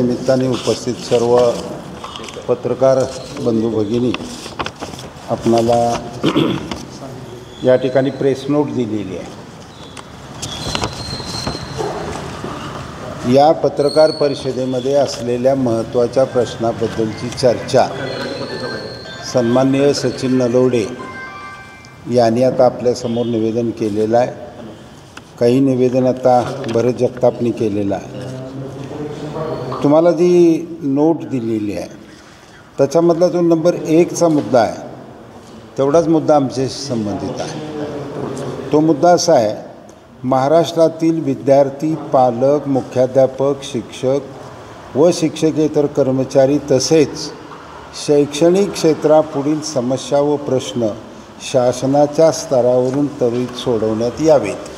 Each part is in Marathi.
निमित्ताने उपस्थित सर्व पत्रकार बंधू भगिनी, आपणाला या ठिकाणी प्रेस नोट दिलेली आहे। या पत्रकार परिषदेमध्ये असलेल्या महत्त्वाच्या प्रश्नाबद्दलची चर्चा सन्माननीय सचिन नलवडे यांनी आता आपल्यासमोर निवेदन केलेलं आहे। काही निवेदन आता भरत जगतापनी केलेलं आहे। तुम्हाला जी नोट दिलेली आहे त्याच्यामधला जो नंबर 1चा मुद्दा आहे तेवढाच मुद्दा आमच्याशी संबंधित आहे। तो मुद्दा असा आहे, महाराष्ट्रातील विद्यार्थी, पालक, मुख्याध्यापक, शिक्षक व शिक्षकेतर कर्मचारी तसेच शैक्षणिक क्षेत्रापुढील समस्या व प्रश्न शासनाच्या स्तरावरून त्वरित सोडवण्यात यावेत।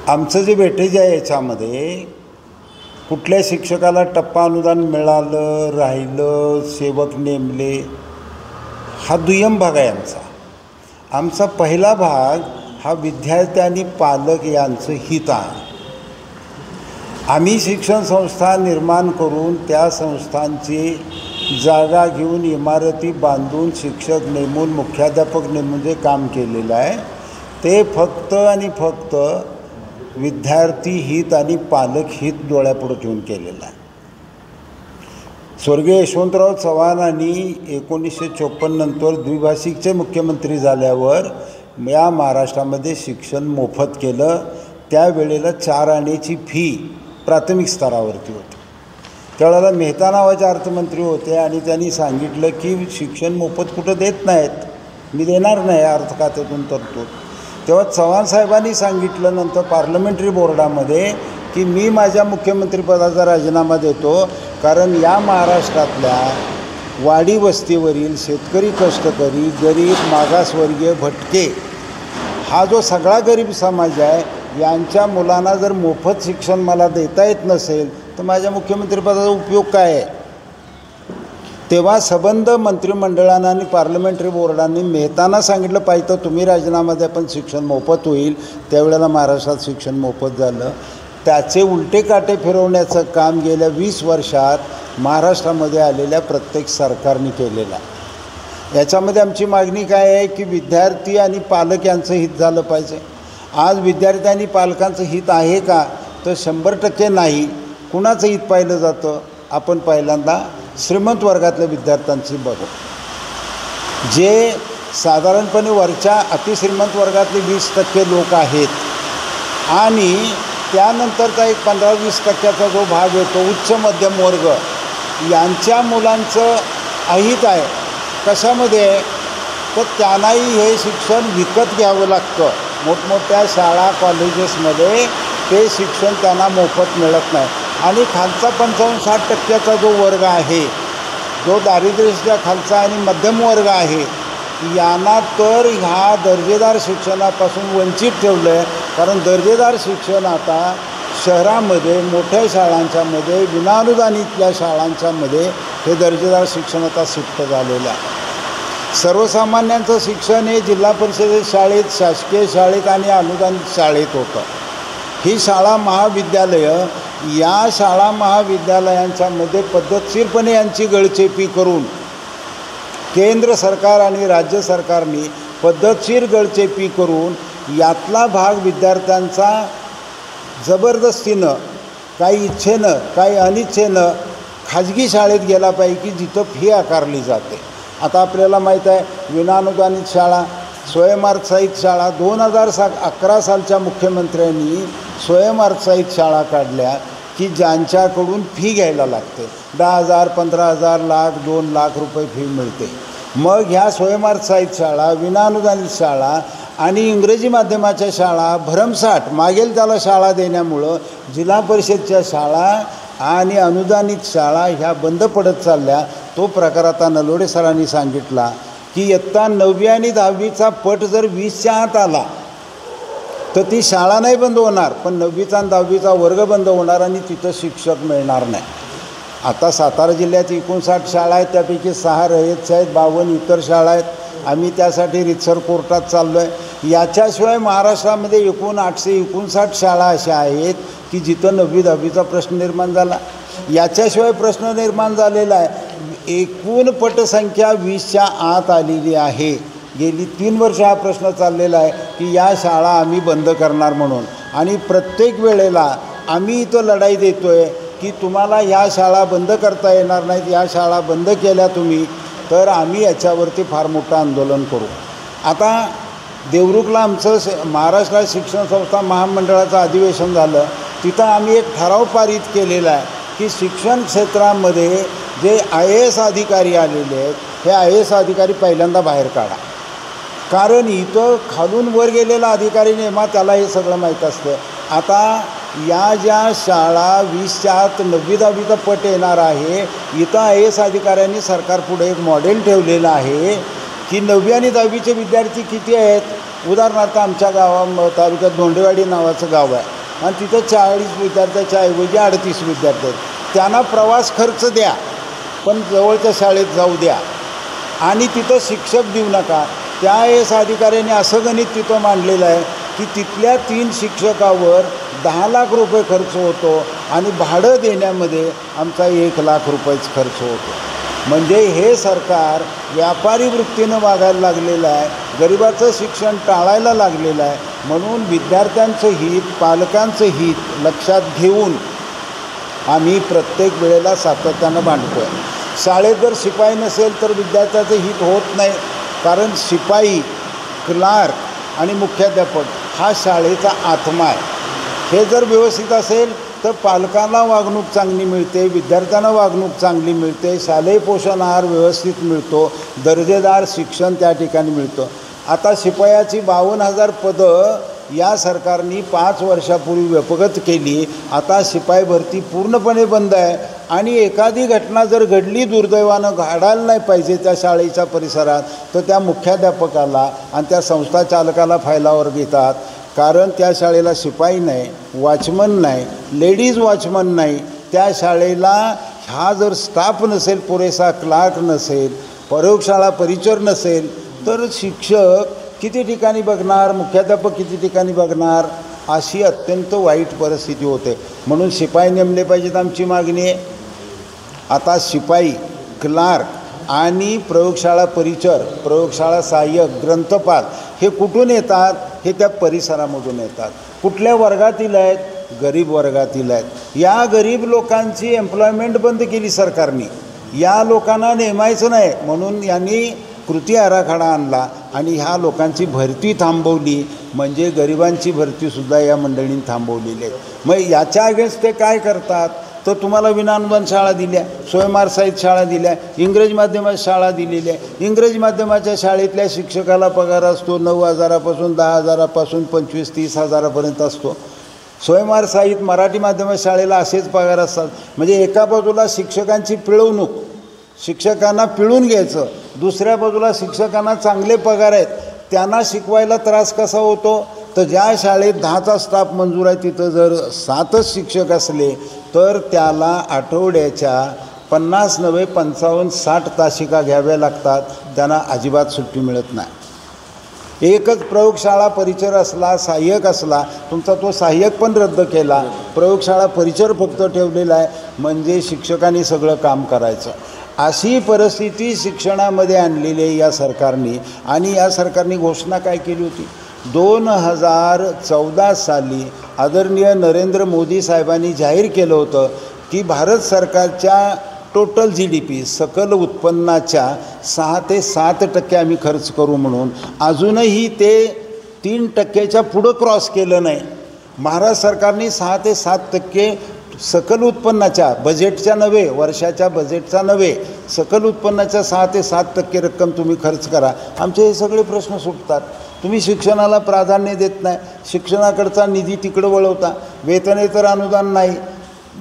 आमचं जे वेटेज आहे याच्यामध्ये कुठल्या शिक्षकाला टप्पा अनुदान मिळालं, राहिलं, सेवक नेमले, हा दुय्यम भाग आहे आमचा। आमचा पहिला भाग हा विद्यार्थी आणि पालक यांचं हित आहे। आम्ही शिक्षण संस्था निर्माण करून त्या संस्थांची जागा घेऊन इमारती बांधून शिक्षक नेमून मुख्याध्यापक नेमून जे काम केलेलं आहे ते फक्त आणि फक्त विद्यार्थी हित आणि पालक हित डोळ्यापुढे ठेवून केलेलं आहे। स्वर्गीय यशवंतराव चव्हाणांनी 1954 नंतर द्विभाषिकचे मुख्यमंत्री झाल्यावर या महाराष्ट्रामध्ये शिक्षण मोफत केलं। त्यावेळेला 4 आण्याची फी प्राथमिक स्तरावरती होती। त्यावेळेला मेहता नावाचे अर्थमंत्री होते आणि त्यांनी सांगितलं की शिक्षण मोफत कुठं देत नाहीत, मी देणार नाही अर्थ खात्यातून तरतूद। तेव्हा चव्हाण साहेबांनी सांगितलं नंतर पार्लमेंटरी बोर्डामध्ये की मी माझ्या मुख्यमंत्रीपदाचा राजीनामा देतो, कारण या महाराष्ट्रातल्या वाडी वस्तीवरील शेतकरी, कष्टकरी, गरीब, मागासवर्गीय, भटके हा जो सगळा गरीब समाज आहे यांच्या मुलांना जर मोफत शिक्षण मला देता येत नसेल तर माझ्या मुख्यमंत्रीपदाचा उपयोग काय आहे। तेव्हा सबंध मंत्रिमंडळानं आणि पार्लमेंटरी बोर्डांनी मेहताना सांगितलं पाहिजे तर तुम्ही राजीनामा द्या पण शिक्षण मोफत होईल। त्यावेळेला महाराष्ट्रात शिक्षण मोफत झालं। त्याचे उलटे काटे फिरवण्याचं काम गेल्या 20 वर्षात महाराष्ट्रामध्ये आलेल्या प्रत्येक सरकारने केलेलं आहे। याच्यामध्ये आमची मागणी काय आहे की विद्यार्थी आणि पालक यांचं हित झालं पाहिजे। आज विद्यार्थी आणि पालकांचं हित आहे का तर 100% नाही। कुणाचं हित पाहिलं जातं? आपण पहिल्यांदा श्रीमंत वर्गातल्या विद्यार्थ्यांची बघू, जे साधारणपणे वरच्या अतिश्रीमंत वर्गातले 20% लोक आहेत आणि त्यानंतरचा एक 15-20% जो भाग येतो उच्च मध्यम वर्ग, यांच्या मुलांचं अहित आहे। कशामध्ये? तर त्यांनाही हे शिक्षण विकत घ्यावं लागतं। मोठमोठ्या शाळा कॉलेजेसमध्ये ते शिक्षण त्यांना मोफत मिळत नाही आणि खालचा 55-60% जो वर्ग आहे, जो दारिद्र्याच्या खालचा आणि मध्यम वर्ग आहे, यांना तर ह्या दर्जेदार शिक्षणापासून वंचित ठेवलं आहे। कारण दर्जेदार शिक्षण आता शहरामध्ये मोठ्या शाळांच्यामध्ये, विनाअनुदानितल्या शाळांच्यामध्ये हे दर्जेदार शिक्षण आता शिफ्ट झालेलं आहे। सर्वसामान्यांचं शिक्षण हे जिल्हा परिषद शाळेत, शासकीय शाळेत आणि अनुदानित शाळेत होतं। ही शाळा महाविद्यालयं, या शाळा महाविद्यालयांच्यामध्ये पद्धतशीरपणे यांची गळचेपी करून केंद्र सरकार आणि राज्य सरकारने पद्धतशीर गळचेपी करून यातला भाग विद्यार्थ्यांचा जबरदस्तीनं, काही इच्छेनं, काही अनिच्छेनं खाजगी शाळेत गेला पाहिजे की जिथं फी आकारली जाते। आता आपल्याला माहीत आहे विनाअनुदानित शाळा, स्वयंअर्थसहाय्यित शाळा 2011 सालच्या मुख्यमंत्र्यांनी स्वयंअर्थसहाय्यित शाळा काढल्या की ज्यांच्याकडून फी घ्यायला लागते। 10,000, 15,000, लाख, 2 लाख रुपये फी मिळते। मग ह्या स्वयंअर्थसहाय्यित शाळा, विनाअनुदानित शाळा आणि इंग्रजी माध्यमाच्या शाळा भरमसाठ मागेल त्याला शाळा देण्यामुळं जिल्हा परिषदच्या शाळा आणि अनुदानित शाळा ह्या बंद पडत चालल्या। तो प्रकार आता नलवडे सरांनी सांगितला की इयत्ता 9वी आणि 10वीचा पट जर 20च्या आत आला तर ती शाळा नाही बंद होणार, पण 9वीचा आणि 10वीचा वर्ग बंद होणार आणि तिथं शिक्षक मिळणार नाही। आता सातारा जिल्ह्यात 59 शाळा आहेत, त्यापैकी 6 रयतच्या आहेत, 52 इतर शाळा आहेत। आम्ही त्यासाठी रितसर कोर्टात चाललो आहे। याच्याशिवाय महाराष्ट्रामध्ये एकूण 859 शाळा अशा आहेत की जिथं 9वी-10वीचा प्रश्न निर्माण झाला. याच्याशिवाय प्रश्न निर्माण झालेला आहे. एकूण पटसंख्या 20च्या आत आलेली आहे. गेली 3 वर्ष हा प्रश्न चाललेला आहे की या शाळा आम्ही बंद करणार म्हणून, आणि प्रत्येक वेळेला आम्ही इथं लढाई देतो आहे की तुम्हाला ह्या शाळा बंद करता येणार नाहीत. या शाळा बंद केल्या तुम्ही तर आम्ही याच्यावरती फार मोठं आंदोलन करू. आता देवरुखला आमचं महाराष्ट्र शिक्षण संस्था महामंडळाचं अधिवेशन झालं. तिथं आम्ही एक ठराव पारित केलेला आहे की शिक्षण क्षेत्रामध्ये जे IAS अधिकारी आलेले आहेत हे IAS अधिकारी पहिल्यांदा बाहेर काढा. कारण इथं खालून वर गेलेला अधिकारी नेमा त्याला हे सगळं माहीत असतं. आता या ज्या शाळा 20च्या आत 9वी-10वीचा पट येणार आहे, इथं IAS अधिकाऱ्यांनी सरकारपुढे एक मॉडेल ठेवलेलं आहे की 9वी आणि 10वीचे विद्यार्थी किती आहेत. उदाहरणार्थ आमच्या तालुक्यात धोंडेवाडी नावाचं गाव आहे आणि तिथं 40 विद्यार्थ्याच्या ऐवजी 38 विद्यार्थी आहेत. त्यांना प्रवास खर्च द्या, पण जवळच्या शाळेत जाऊ द्या आणि तिथं शिक्षक देऊ नका. त्या IAS अधिकाऱ्यांनी असं गणित तिथं मांडलेलं आहे की तिथल्या 3 शिक्षकावर 10 लाख रुपये खर्च होतो आणि भाडं देण्यामध्ये आमचा 1 लाख रुपयेच खर्च होतो. म्हणजे हे सरकार व्यापारी वृत्तीनं वागायला लागलेलं आहे, गरिबाचं शिक्षण टाळायला लागलेलं आहे. म्हणून विद्यार्थ्यांचं हित, पालकांचं हित लक्षात घेऊन आम्ही प्रत्येक वेळेला सातत्यानं मांडतो आहे. शाळेत जर शिपाई नसेल तर विद्यार्थ्याचं हित होत नाही. कारण शिपाई, क्लार्क आणि मुख्याध्यापक हा शाळेचा आत्मा आहे. हे जर व्यवस्थित असेल तर पालकांना वागणूक चांगली मिळते, विद्यार्थ्यांना वागणूक चांगली मिळते, शालेय पोषण आहार व्यवस्थित मिळतो, दर्जेदार शिक्षण त्या ठिकाणी मिळतं. आता शिपायाची 52,000 पदं या सरकारने 5 वर्षापूर्वी व्यपगत केली. आता शिपाई भरती पूर्णपणे बंद आहे आणि एखादी घटना जर घडली, दुर्दैवानं घडायला नाही पाहिजे त्या शाळेच्या परिसरात, तर त्या मुख्याध्यापकाला आणि त्या संस्था चालकाला फायलावर घेतात. कारण त्या शाळेला शिपाई नाही, वॉचमन नाही, लेडीज वॉचमन नाही. त्या शाळेला हा जर स्टाफ नसेल, पुरेसा क्लार्क नसेल, प्रयोगशाळा परिचर नसेल, तर शिक्षक किती ठिकाणी बघणार, मुख्याध्यापक किती ठिकाणी बघणार, अशी अत्यंत वाईट परिस्थिती होते. म्हणून शिपाई नेमले पाहिजेत आमची मागणी आहे. आता शिपाई, क्लार्क आणि प्रयोगशाळा परिचर, प्रयोगशाळा सहाय्यक, ग्रंथपाल हे कुठून येतात? हे त्या परिसरामधून येतात. कुठल्या वर्गातील आहेत? गरीब वर्गातील आहेत. या गरीब लोकांची एम्प्लॉयमेंट बंद केली सरकारने. या लोकांना नेमायचं नाही म्हणून यांनी कृती आराखडा आणला आणि ह्या लोकांची भरती थांबवली. म्हणजे गरिबांची भरतीसुद्धा या मंडळींनी थांबवलेली आहे. मग याच्या अगेन्स्ट ते काय करतात? तर तुम्हाला विनाअनुदान शाळा दिल्या, स्वयंमारसाहित शाळा दिल्या, इंग्रजी माध्यमात शाळा दिलेल्या आहे. इंग्रजी माध्यमाच्या शाळेतल्या शिक्षकाला पगार असतो 9,000पासून 10,000पासून 25-30 हजारापर्यंत असतो. स्वयंमारसाहित मराठी माध्यमात शाळेला असेच पगार असतात. म्हणजे एका बाजूला शिक्षकांची पिळवणूक, शिक्षकांना पिळून घ्यायचं, दुसऱ्या बाजूला शिक्षकांना चांगले पगार आहेत, त्यांना शिकवायला त्रास कसा होतो? तर ज्या शाळेत 10चा स्टाफ मंजूर आहे तिथं जर 7च शिक्षक असले तर त्याला आठवड्याच्या 50 नव्हे 55-60 तासिका घ्याव्या लागतात. त्यांना अजिबात सुट्टी मिळत नाही. एकच प्रयोगशाळा परिचर असला, सहाय्यक असला, तुमचा तो सहाय्यक पण रद्द केला, प्रयोगशाळा परिचर फक्त ठेवलेला आहे. म्हणजे शिक्षकांनी सगळं काम करायचं. अशी परिस्थिती शिक्षणामध्ये आणलेली आहे या सरकारने. आणि या सरकारने घोषणा काय केली होती? 2014 साली आदरणीय नरेंद्र मोदी साहेबांनी जाहीर केलं होतं की भारत सरकारच्या टोटल GDP सकल उत्पन्नाच्या 6 ते 7% आम्ही खर्च करू म्हणून. अजूनही ते 3%च्या पुढं क्रॉस केलं नाही. महाराष्ट्र सरकारने 6 ते 7% सकल उत्पन्नाच्या, बजेटच्या नव्हे, वर्षाच्या बजेटचा नव्हे, सकल उत्पन्नाच्या 6 ते 7% रक्कम तुम्ही खर्च करा. आमचे हे सगळे प्रश्न सुटतात. तुम्ही शिक्षणाला प्राधान्य देत नाही, शिक्षणाकडचा निधी तिकडं वळवता. वेतनेतर अनुदान नाही,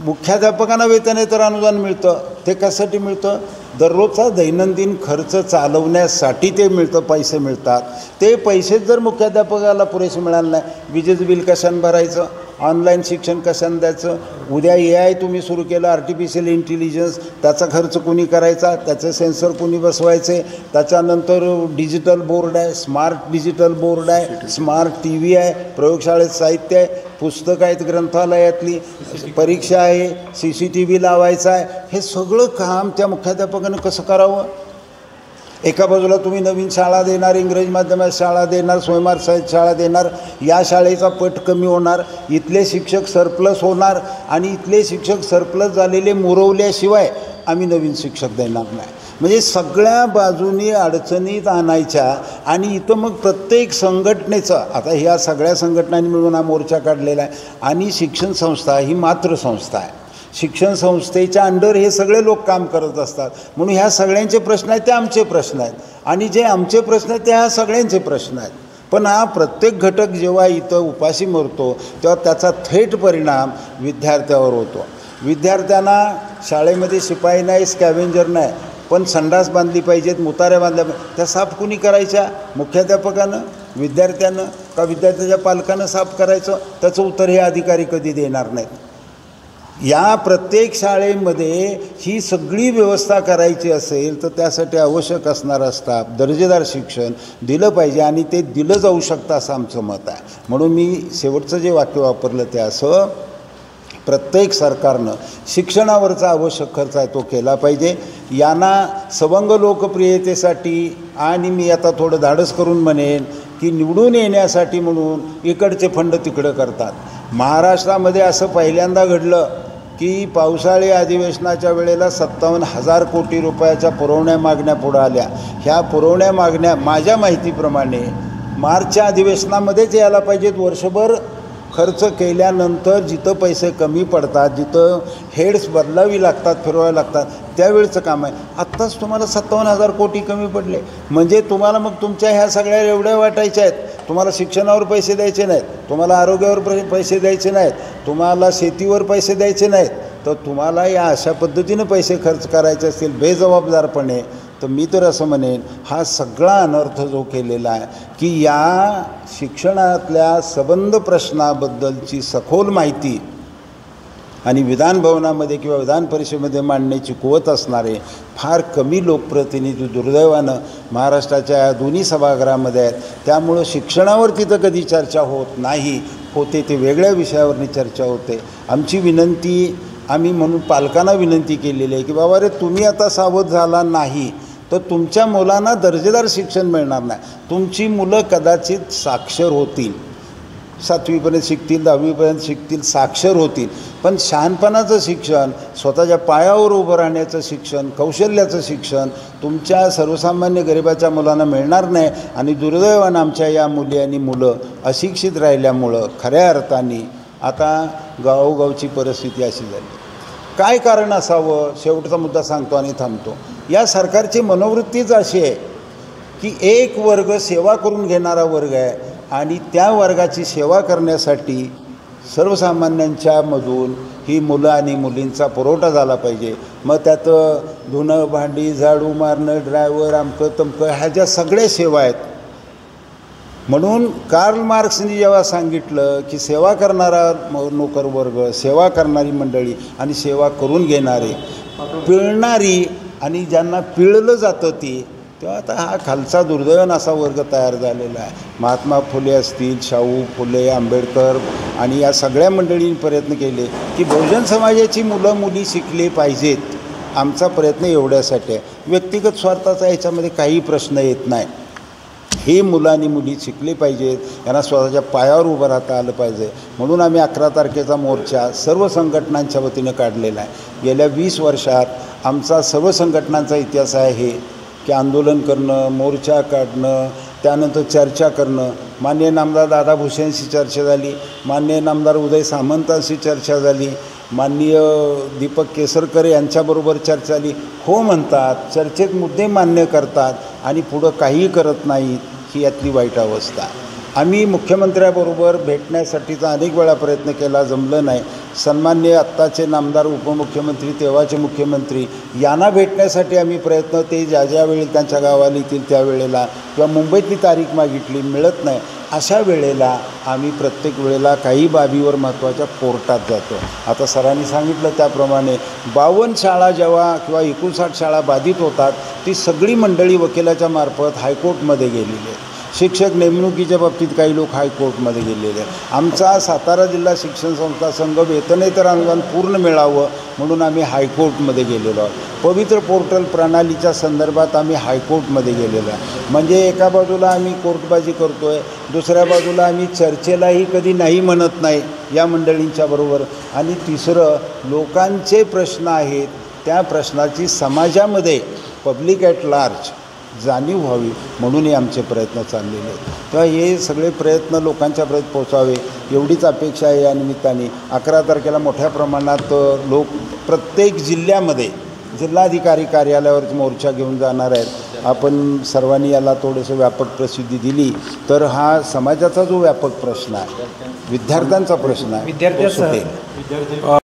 मुख्याध्यापकांना वेतनेतर अनुदान मिळतं. ते कशासाठी मिळतं? दररोजचा दैनंदिन खर्च चालवण्यासाठी ते मिळतं, पैसे मिळतात. ते पैसेच जर मुख्याध्यापकाला पुरेसे मिळाले नाही, विजेचं बिल कशाने भरायचं? ऑनलाईन शिक्षण कशानं द्यायचं? उद्या AI तुम्ही सुरू केलं, आर्टिफिशियल इंटेलिजन्स, त्याचा खर्च कुणी करायचा? त्याचे सेन्सर कुणी बसवायचे? त्याच्यानंतर डिजिटल बोर्ड आहे, स्मार्ट डिजिटल बोर्ड आहे, स्मार्ट TV आहे, प्रयोगशाळेत साहित्य आहे, पुस्तकं आहेत ग्रंथालयातली, परीक्षा आहे, CCTV लावायचा आहे. हे सगळं काम त्या मुख्याध्यापकानं कसं करावं? एका बाजूला तुम्ही नवीन शाळा देणार, इंग्रजी माध्यमात शाळा देणार, स्वयंपाक शाळा देणार, या शाळेचा पट कमी होणार, इथले शिक्षक सरप्लस होणार आणि इथले शिक्षक सरप्लस झालेले मुरवल्याशिवाय आम्ही नवीन शिक्षक देणार नाही. म्हणजे सगळ्या बाजूनी अडचणीत आणायच्या. आणि इथं मग प्रत्येक संघटनेचं, आता ह्या सगळ्या संघटनांनी मिळून हा मोर्चा काढलेला आहे. आणि शिक्षण संस्था ही मातृसंस्था आहे. शिक्षण संस्थेच्या अंडर हे सगळे लोक काम करत असतात. म्हणून ह्या सगळ्यांचे प्रश्न आहेत ते आमचे प्रश्न आहेत, आणि जे आमचे प्रश्न आहेत ते ह्या सगळ्यांचे प्रश्न आहेत. पण हा प्रत्येक घटक जेव्हा इथं उपाशी मरतो तेव्हा त्याचा थेट परिणाम विद्यार्थ्यावर होतो. विद्यार्थ्यांना शाळेमध्ये शिपाई नाही, स्कॅव्हेंजर नाही, पण संडास बांधली पाहिजेत, मुताऱ्या बांधल्या पाहिजेत, त्या साफ कुणी करायच्या? मुख्याध्यापकानं, विद्यार्थ्यानं, का विद्यार्थ्याच्या पालकानं साफ करायचं? त्याचं उत्तर हे अधिकारी कधी देणार नाहीत. या प्रत्येक शाळेमध्ये ही सगळी व्यवस्था करायची असेल तर त्यासाठी आवश्यक असणारा स्टाफ, दर्जेदार शिक्षण दिलं पाहिजे, आणि ते दिलं जाऊ शकतं असं आमचं मत आहे. म्हणून मी शेवटचं जे वाक्य वापरलं ते असं, प्रत्येक सरकारनं शिक्षणावरचा आवश्यक खर्च आहे तो केला पाहिजे. यांना सवंग लोकप्रियतेसाठी, आणि मी आता थोडं धाडस करून म्हणेन की निवडून येण्यासाठी म्हणून इकडचे फंड तिकडं करतात. महाराष्ट्रामध्ये असं पहिल्यांदा घडलं की पावसाळी अधिवेशनाच्या वेळेला 57,000 कोटी रुपयाच्या पुरवण्या मागण्या पुढं आल्या. ह्या पुरवण्या मागण्या माझ्या माहितीप्रमाणे मार्चच्या अधिवेशनामध्येच यायला पाहिजेत. वर्षभर खर्च केल्यानंतर जिथं पैसे कमी पडतात, जिथं हेड्स बदलावी लागतात, फिरवावे लागतात, त्यावेळचं काम आहे. आत्ताच तुम्हाला 57,000 कोटी कमी पडले. म्हणजे तुम्हाला मग तुमच्या ह्या सगळ्या एवढ्या वाटायच्या आहेत. तुम्हाला शिक्षणावर पैसे द्यायचे नाहीत, तुम्हाला आरोग्यावर पैसे द्यायचे नाहीत, तुम्हाला शेतीवर पैसे द्यायचे नाहीत, तर तुम्हाला या अशा पद्धतीनं पैसे खर्च करायचे असतील बेजबाबदारपणे, तर मी तर असं म्हणेन हा सगळा अनर्थ जो केलेला आहे की या शिक्षणातल्या सबंध प्रश्नाबद्दलची सखोल माहिती आणि विधानभवनामध्ये किंवा विधान परिषदेमध्ये मांडण्याची कुवत असणारे फार कमी लोकप्रतिनिधी दुर्दैवानं महाराष्ट्राच्या या दोन्ही सभागृहामध्ये आहेत. त्यामुळं शिक्षणावर तिथं कधी चर्चा होत नाही, होते ते वेगळ्या विषयावरनी चर्चा होते. आमची विनंती, आम्ही म्हणून पालकांना विनंती केलेली आहे की बाबा रे, तुम्ही आता सावध झाला नाही तर तुमच्या मुलांना दर्जेदार शिक्षण मिळणार नाही. तुमची मुलं कदाचित साक्षर होतील, 7वीपर्यंत शिकतील, 10वीपर्यंत शिकतील, साक्षर होतील, पण शहाणपणाचं शिक्षण, स्वतःच्या पायावर उभं राहण्याचं शिक्षण, कौशल्याचं शिक्षण तुमच्या सर्वसामान्य गरिबाच्या मुलांना मिळणार नाही. आणि दुर्दैवानं आमच्या या मुली आणि मुलं अशिक्षित राहिल्यामुळं खऱ्या अर्थाने आता गावोगावची परिस्थिती अशी झाली. काय कारण असावं? शेवटचा मुद्दा सांगतो आणि थांबतो. या सरकारची मनोवृत्तीच अशी आहे की एक वर्ग सेवा करून घेणारा वर्ग आहे, आणि त्या वर्गाची सेवा करण्यासाठी सर्वसामान्यांच्यामधून ही मुलं आणि मुलींचा पुरवठा झाला पाहिजे. मग त्यात धुणं भांडी, झाडू मारणं, ड्रायव्हर, अमकं तमकं, ह्या ज्या सगळ्या सेवा आहेत. म्हणून कार्ल मार्क्सनी जेव्हा सांगितलं की सेवा करणारा नोकर वर्ग, सेवा करणारी मंडळी आणि सेवा करून घेणारे, पिळणारी आणि ज्यांना पिळलं जातं ती, तेव्हा आता हा खालचा दुर्दैवानं असा वर्ग तयार झालेला आहे. महात्मा फुले असतील, शाहू फुले, आंबेडकर आणि या सगळ्या मंडळींनी प्रयत्न केले की बहुजन समाजाची मुलं मुली शिकले पाहिजेत. आमचा प्रयत्न एवढ्यासाठी आहे. व्यक्तिगत स्वार्थाचा याच्यामध्ये काही प्रश्न येत नाही. हे मुलं आणि मुली शिकले पाहिजेत, यांना स्वतःच्या पायावर उभं राहता आलं पाहिजे. म्हणून आम्ही 11 तारखेचा मोर्चा सर्व संघटनांच्या वतीनं काढलेला आहे. गेल्या 20 वर्षात आमचा सर्व संघटनांचा इतिहास आहे हे की आंदोलन करणं, मोर्चा काढणं, त्यानंतर चर्चा करणं. माननीय नामदार दादा भुसेंशी चर्चा झाली, माननीय नामदार उदय सामंतांशी चर्चा झाली, माननीय दीपक केसरकर यांच्याबरोबर चर्चा झाली. हो म्हणतात, चर्चेत मुद्दे मान्य करतात आणि पुढं काहीही करत नाहीत. ही यातली वाईट अवस्था. आम्ही मुख्यमंत्र्याबरोबर भेटण्यासाठीचा अनेक वेळा प्रयत्न केला, जमलं नाही. सन्माननीय आत्ताचे नामदार, उपमुख्यमंत्री, तेव्हाचे मुख्यमंत्री यांना भेटण्यासाठी आम्ही प्रयत्न, ते ज्या ज्यावेळी त्यांच्या गावाला येतील त्यावेळेला, किंवा मुंबईतली तारीख मागितली, मिळत नाही. अशा वेळेला आम्ही प्रत्येक वेळेला काही बाबीवर महत्त्वाच्या कोर्टात जातो. आता सरांनी सांगितलं त्याप्रमाणे 52 शाळा जेव्हा किंवा 59 शाळा बाधित होतात ती सगळी मंडळी वकिलाच्या मार्फत हायकोर्टमध्ये गेलेली आहे. शिक्षक नेमणुकीच्या बाबतीत काही लोक हायकोर्टमध्ये गेलेले आहेत. आमचा सातारा जिल्हा शिक्षण संस्था संघ वेतनेतर अनुदान पूर्ण मिळावं म्हणून आम्ही हायकोर्टमध्ये गेलेलो आहोत. पवित्र पोर्टल प्रणालीच्या संदर्भात आम्ही हायकोर्टमध्ये गेलेलो आहे. म्हणजे एका बाजूला आम्ही कोर्टबाजी करतो आहे, दुसऱ्या बाजूला आम्ही चर्चेलाही कधी नाही म्हणत नाही या मंडळींच्या बरोबर. आणि तिसरं, लोकांचे प्रश्न आहेत त्या प्रश्नाची समाजामध्ये पब्लिक ॲट लार्ज जाणीव व्हावी म्हणूनही आमचे प्रयत्न चाललेले आहेत. तेव्हा हे सगळे प्रयत्न लोकांच्यापर्यंत पोचावे एवढीच अपेक्षा आहे. या निमित्ताने 11 तारखेला मोठ्या प्रमाणात लोक प्रत्येक जिल्ह्यामध्ये जिल्हाधिकारी कार्यालयावर मोर्चा घेऊन जाणार आहेत. आपण सर्वांनी याला थोडंसं व्यापक प्रसिद्धी दिली तर हा समाजाचा जो व्यापक प्रश्न आहे, विद्यार्थ्यांचा प्रश्न आहे, तो सुटेल.